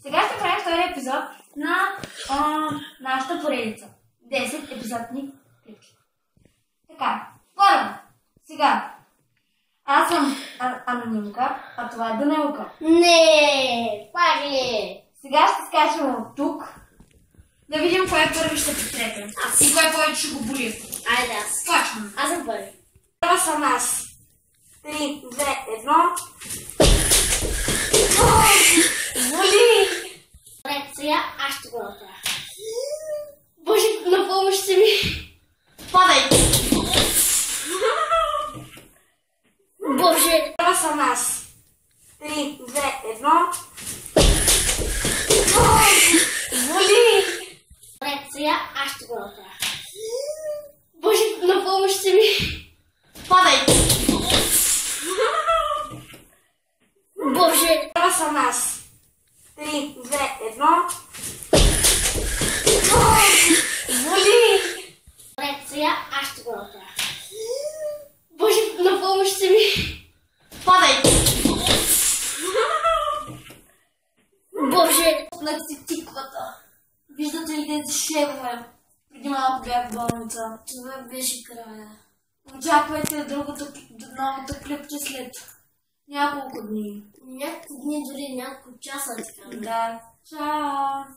Сега ще правим втори епизод на нашата поредица. 10 епизодни клипки. Така, първо, сега. Аз съм анонимка, а това е Данилка. Не, пак Сега ще скачаме от тук. Да видим кой първи ще потрепим. И кой повече ще го боли. Айде аз. Скачваме. Аз съм първи. Това съм аз. 3, 2, 1. Боли! Добре, сега аз ще го направя. Боже, на помощ се ми. Падай! Боже! Това съм аз. 3, 2, 1. Боли! Добре, сега аз ще го направя. Боже, на помощ се ми. Падай! Боже! Това съм аз. 3, 2, 1. Боли! Добре, сега аз ще го направя. Боже, на помощ се ми. Падай! Боже! Пуснах си тиквата. Виждате ли тези шевове? Преди малко бях в болница. Това беше края. Очаквайте новата клипче след няколко дни. Няколко дни, дори няколко часа така. Да. Чао!